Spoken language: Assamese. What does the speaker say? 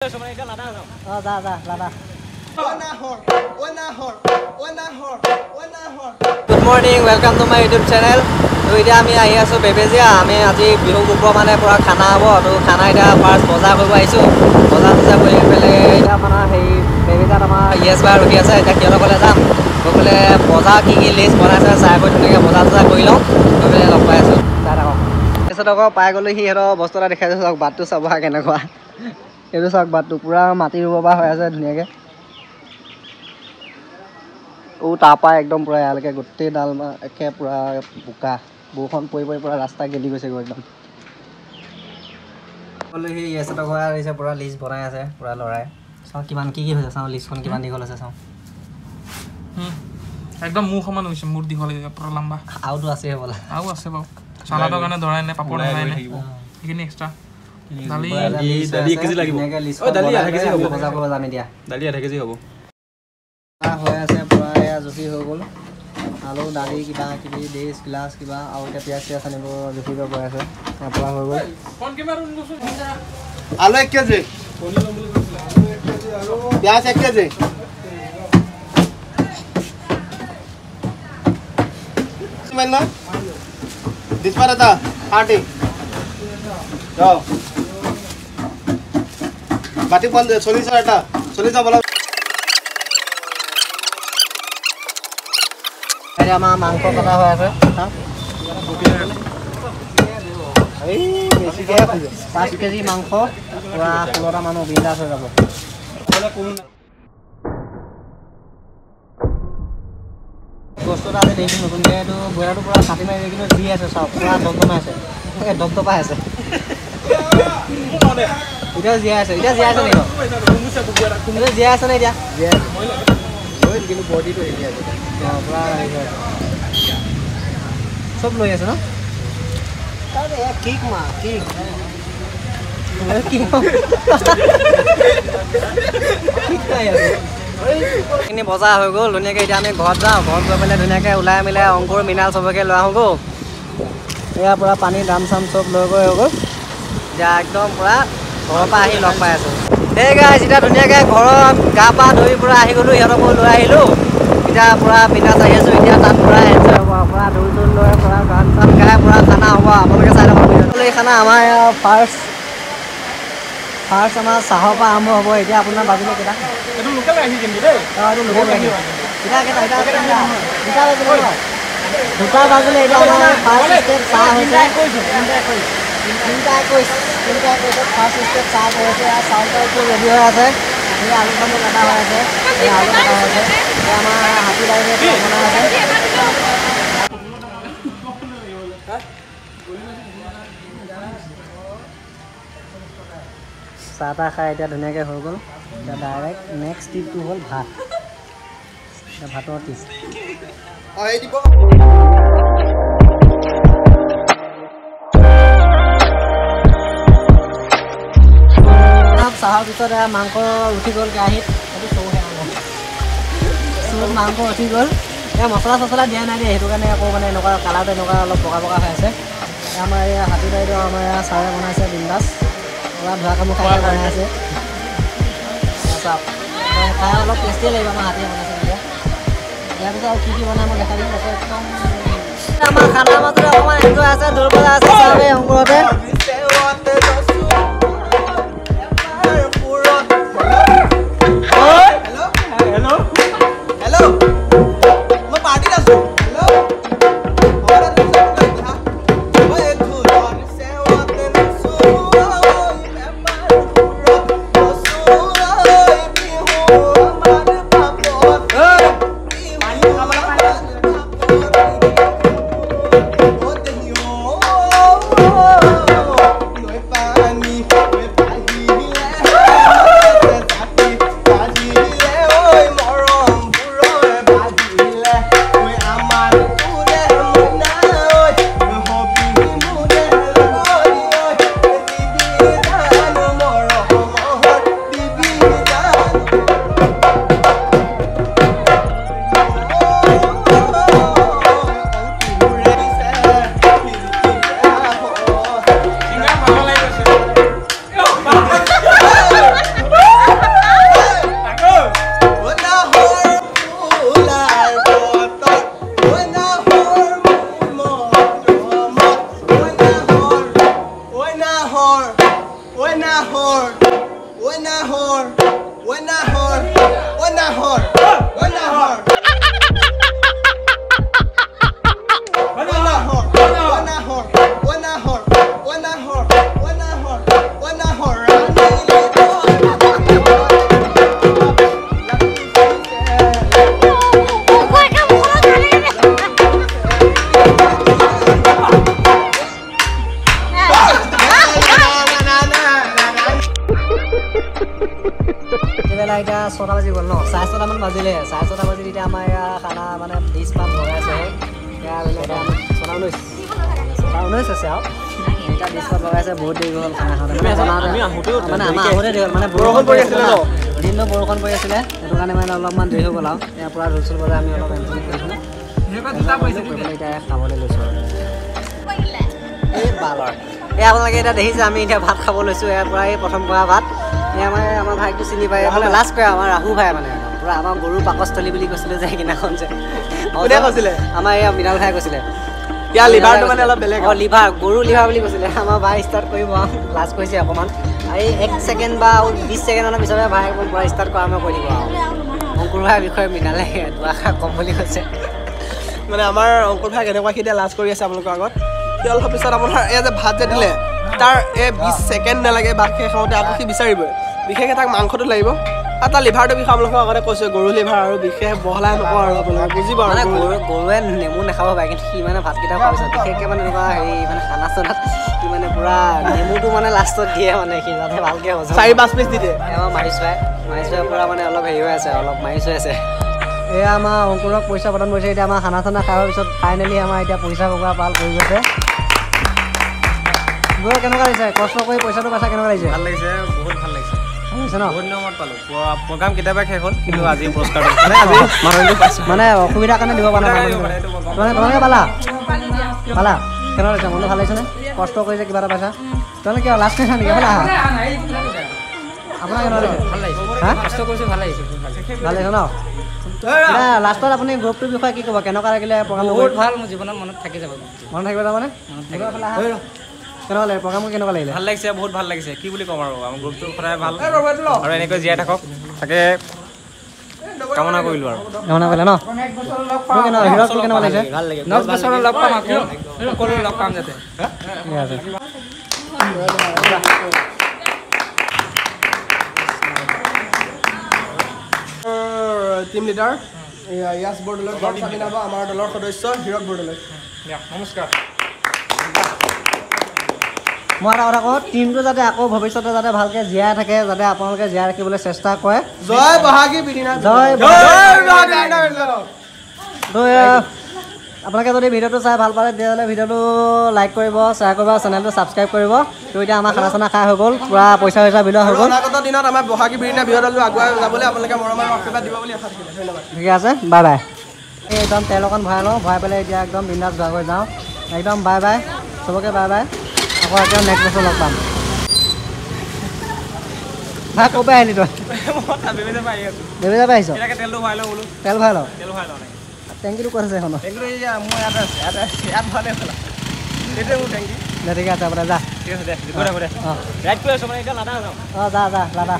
Good morning, welcome to my YouTube channel. So today আমি আহি আছো বেবেজিয়া আমি আজি বিহু গুপ মানে পুৰা খানা হ'ব তো খানা এটা ফাৰ্স্ট বজাৰ কৰিব আহিছো বজাৰ কৰি পেলে এটা মানে হেই বেবেজিয়াত আমাৰ ইয়েস বাৰ ৰখি আছে এটা কিয়ৰ কলে যাম গলে বজাৰ কি লিষ্ট বনাইছে চাই কৰি ধুনীয়াকৈ বজাৰ কৰি লওঁ গলে লগ পাই আছো চাই থাকক পিছত আকৌ পাই গ'লো সি হেৰ বস্তু এটা দেখাই চাওক বাটটো চাব কেনেকুৱা এইটো চাওক বাটটো পুৰা মাটি ৰুব পৰা হৈ আছে ধুনীয়াকৈ ও তাপা একদম পুৰা ইয়ালৈকে গোটেই ডাল একে পুৰা বোকা বৰষুণ পৰি পুৰা ৰাস্তা গেলি গৈছে একদম বলে সি এছ টকা আহিছে পুৰা লিষ্ট বনাই আছে পুৰা লৰাই চাওঁ কিমান কি হৈছে চাওঁ লিষ্টখন কিমান দীঘল আছে চাওঁ একদম মুখ সমান হৈছে মূৰ দীঘল পুৰা লম্বা আউটো আছে বলা আউ আছে বাৰু চালাদৰ কাৰণে ধৰাই নাই পাপৰ নাই নাই এইখিনি এক্সট্ৰা দালি 1 কেজি লাগিব ও দালি 1 কেজি হ'ব বজাৰ কৰিব যাম দিয়া দালি 1 কেজি হ'ব হৈ আছে পুৰা এয়া জুখি হৈ গ'ল আলু দালি কিবা কিবি ডিছ গ্লাছ কিবা আৰু এতিয়া পিয়াজ চিয়াজ আনিব জুখিব গৈ আছে পুৰা হৈ গ'ল আলু 1 কেজি পিয়াজ 1 কেজি মেলা ডিসপার এটা 30 যাও বাটি 40 এটা 40 বলা এটা আমাৰ মাংস কটা হৈ আছে এই বেছিকে 5 কেজি মাংস পুৰা 16টা মানুহ বিন্দাস হৈ যাব বস্তুটা আমি দেখিছোঁ নতুনকৈ এইটো বয়াটো পুৰা কাটি মাৰি কিন্তু দি আছে চাওক পুৰা দমদমাই আছে দমদমাই আছে এতিয়া জীয়াই আছে নেকি তুমি জীয়াই আছে নে এতিয়া কিন্তু বডিটো হেৰি আছে পুৰা চব লৈ আছে ন কিক মা কিক এইখিনি বজাৰ হৈ গ'ল ধুনীয়াকৈ এতিয়া আমি ঘৰত যাওঁ ঘৰত গৈ পেলাই ধুনীয়াকৈ ওলাই মিলাই অংকুৰ মিনাল চবকে লৈ আহোঁ এয়া পুৰা পানী দাম চাম চব লৈ গৈ হৈ গ'ল এতিয়া একদম পুৰা ঘৰৰ পৰা আহি লগ পাই আছোঁ সেই গাইজ এতিয়া ধুনীয়াকৈ ঘৰত গা পা ধুই পুৰা আহি গ'লোঁ সিহঁতকো লৈ আহিলোঁ এতিয়া পুৰা বিন্দাছ আহি আছোঁ এতিয়া তাত পুৰা এনজয় হ'ব পুৰা দৌৰ লৈ পুৰা গান চান গাই পুৰা খানা হ'ব আপোনালোকে চাই থাকক এই খানা আমাৰ ফাৰ্ষ্ট আমাৰ চাহৰ পৰা আৰম্ভ হ'ব এতিয়া আপোনাৰ বাজিলে কেইটা এইটো লোকেল আহি কিন্তু দেই এইটো লোকেল আহি দুটা বাজিলে এতিয়া আমাৰ ফাৰ্ষ্ট ষ্টেপ চাহ হৈছে 3:21 ফাৰ্ষ্ট ষ্টেপ চাহ হৈছে চাউলটো ৰেডি হৈ আছে এই আলু চালু কাটা হৈ আছে এই আলু কাটা হৈছে এতিয়া আমাৰ হাতী দাইলে বনাই আছে চাহ তাহ খাই এতিয়া ধুনীয়াকৈ হৈ গ'ল এতিয়া ডাইৰেক্ট নেক্সট টিপটো হ'ল ভাত এতিয়া ভাতৰ টিপ চাহৰ পিছত মাংস উঠি গ'ল কেৰাহীত সেইটো চৌহে চৌত মাংস উঠি গ'ল এতিয়া মছলা চছলা দিয়া নাই দিয়ে সেইটো কাৰণে আকৌ মানে এনেকুৱা কালাৰটো এনেকুৱা অলপ বগা বগা হৈ আছে আমাৰ এই হাতী দাইটো আমাৰ ইয়াৰ ছাৰে বনাইছে বিন্দাছ পুৰা ধোৱা কামো খাই বনাই আছে খাই অলপ টেষ্টিয়ে লাগিব আমাৰ হাতীয়ে বনাইছে তেতিয়া ইয়াৰ পিছত আৰু কি বনাই মই দেখাই দিম তাতে একদম আমাৰ খানাৰ মাজতে অকণমান এনজয় আছে দৌৰ বজাৰ আছে চাবে অংকুৰতে Wenahor. Wenahor. Wenahor. Wenahor. এতিয়া 6টা বাজি গ'ল ন 6:30 মান বাজিলে 6:30 বাজি এতিয়া আমাৰ খানা মানে 20 মান বগাইছে এতিয়া আমি 6:19 আছে আৰু এটা 20 মান বগাইছে বহুত দেৰি হ'ল খানা খাওঁতে আমি আহোঁতে মানে আমাৰ আহোঁতে দেৰি হ'ল মানে বৰষুণ পৰি আছিলে ন দিনটো বৰষুণ পৰি আছিলে সেইটো কাৰণে মানে অলপমান দেৰি হৈ গ'ল আৰু ইয়াৰ পৰা ৰুচুল বজাই আমি অলপ এনজয় কৰিছিলোঁ এতিয়া খাবলৈ লৈছোঁ এই বালৰ এই আপোনালোকে এতিয়া দেখিছে আমি এতিয়া ভাত খাব লৈছোঁ ইয়াৰ পৰা এই প্ৰথম কৰা ভাত আমাৰ ভাইকটো চিনি পায় লাষ্ট কৰে আমাৰ ৰাহু ভাই মানে পুৰা আমাৰ গৰুৰ পাকস্থলী বুলি কৈছিলে যে সেইদিনাখন যে কৈছিলে আমাৰ এয়া মৃণাল ভাই কৈছিলে ইয়াৰ লিভাৰটো মানে অলপ বেলেগ লিভাৰ গৰু লিভাৰ বুলি কৈছিলে আমাৰ ভাই ষ্টাৰ্ট কৰিব লাষ্ট কৰিছে অকণমান এই 1 ছেকেণ্ড বা 20 ছেকেণ্ডৰ পিছতে ভাই পুৰা ষ্টাৰ্ট কৰা আৰম্ভ কৰি দিব আৰু অংকুৰ ভাইৰ বিষয়ে মৃণালে দুআষাৰ কম বুলি কৈছে মানে আমাৰ অংকুৰ ভাই কেনেকুৱা এতিয়া লাষ্ট কৰি আছে আপোনালোকৰ আগত তেল হোৱাৰ পিছত আপোনাৰ এই যে ভাত যে দিলে তাৰ এই 20 ছেকেণ্ড নালাগে ভাত খাই খাওঁতে আকৌ সি বিচাৰিবই বিশেষকৈ তাক মাংসটো লাগিব আৰু তাৰ লিভাৰটো বিষয়ে আপোনালোকৰ আগতে কৈছোঁ গৰু লিভাৰ আৰু বিশেষ বহলাই নকওঁ আৰু আপোনালোকে বুজিব আৰু গৰুৱে নেমু নাখাব পাৰে কিন্তু সি মানে ভাতকেইটা খোৱাৰ পিছত বিশেষকৈ মানে এনেকুৱা হেৰি মানে খানা চানাত সি মানে পূৰা নেমুটো মানে লাষ্টত দিয়ে মানে সি যাতে ভালকৈ হজম 4-5 পিচ দি দিয়ে আমাৰ মাৰিছ ভাই পূৰা মানে অলপ হেৰি হৈ আছে অলপ মাৰিছ হৈ আছে এয়া আমাৰ অংকুৰক পইচা প্ৰদান কৰিছে এতিয়া আমাৰ খানা চানা খোৱাৰ পিছত ফাইনেলি আমাৰ এতিয়া পইচা কুকুৰা পাল কৰি গৈছে গৈ কেনেকুৱা লাগিছে কষ্ট কৰি পইচাটো পাইছা কেনেকুৱা লাগিছে ভাল লাগিছে বহুত ভাল লাগিছে ন বহুত দিনত পালোঁ প্ৰগ্ৰাম কেতিয়াবা শেষ হ'ল কিন্তু আজি পুৰস্কাৰটো মানে আজি মানুহটো পাইছোঁ মানে অসুবিধাৰ কাৰণে দিব পৰা নাই তোমালোকে পালা কেনেকুৱা লাগিছে মনটো ভাল লাগিছেনে কষ্ট কৰিছে কিবা এটা পাইছা তোমালোকে কিয় লাষ্ট কৰিছা নেকি বোলা আপোনাৰ কেনেকুৱা লাগিছে ভাল লাগিছে হা কষ্ট কৰিছোঁ ভাল লাগিছে ভাল লাগিছে ন লাষ্টত আপুনি গ্ৰুপটোৰ বিষয়ে কি ক'ব কেনেকুৱা লাগিলে প্ৰগ্ৰামটো বহুত ভাল মোৰ জীৱনত মনত থাকি যাব মনত থাকিব তাৰমানে কেনেকুৱা লাগে প্ৰগ্ৰামটো কেনেকুৱা লাগিলে ভাল লাগিছে বহুত ভাল লাগিছে কি বুলি ক'ম আৰু আমাৰ গ্ৰুপটো সদায় ভাল আৰু এনেকৈ জীয়াই থাকক তাকে কামনা কৰিলোঁ আৰু কামনা কৰিলে ন হিৰকটো কেনেকুৱা লাগিছে নেক্সট বছৰত লগ পাম আকৌ সকলো লগ পাম যাতে ঠিক আছে টিম লিডাৰ ইয়াছ বৰদলৈ আমাৰ দলৰ সদস্য হিৰক বৰদলৈ নমস্কাৰ মই এটা কথা কওঁ টিমটো যাতে আকৌ ভৱিষ্যতে যাতে ভালকৈ জীয়াই থাকে যাতে আপোনালোকে জীয়াই ৰাখিবলৈ চেষ্টা কৰে জয় বহাগী বিৰিণা জয় আপোনালোকে যদি ভিডিঅ'টো চাই ভাল পালে তেতিয়াহ'লে ভিডিঅ'টো লাইক কৰিব শ্বেয়াৰ কৰিব চেনেলটো ছাবস্ক্ৰাইব কৰিব তো এতিয়া আমাৰ খানা চানা খাই হৈ গ'ল পূৰা পইচা বিলোৱা হৈ গ'ল অনাগত দিনত আমাৰ বহাগী বিৰিণা বিহুদলটো আগুৱাই যাবলৈ আপোনালোকে মৰমৰ আশীৰ্বাদ দিব বুলি আশা থাকিলে ধন্যবাদ ঠিকে আছে বাই বাই এই একদম তেল অকণ ভৰাই লওঁ ভৰাই পেলাই এতিয়া একদম বিন্দাছ ঘূৰাই যাওঁ একদম বাই বাই চবকে বাই বাই আকৌ একদম নেক্সট বছৰ লগ পাম ভাই ক'ৰ পৰা আহিলি তই বেবেজা পৰা আহিছ তেলটো ভৰাই লওঁ বোলো তেল ভৰাই ল তেল ভৰাই লওঁ টেংকিটো ক'ত আছে এখন টেংকিটো মোৰ ইয়াত ভৰাই হ'ল সেইটোৱে মোৰ টেংকি দে ঠিকে আছে আপোনাৰ যা ঠিক আছে দে ৰাইড কৰি আছোঁ মানে এতিয়া লাডা যাওঁ অঁ যা লাডা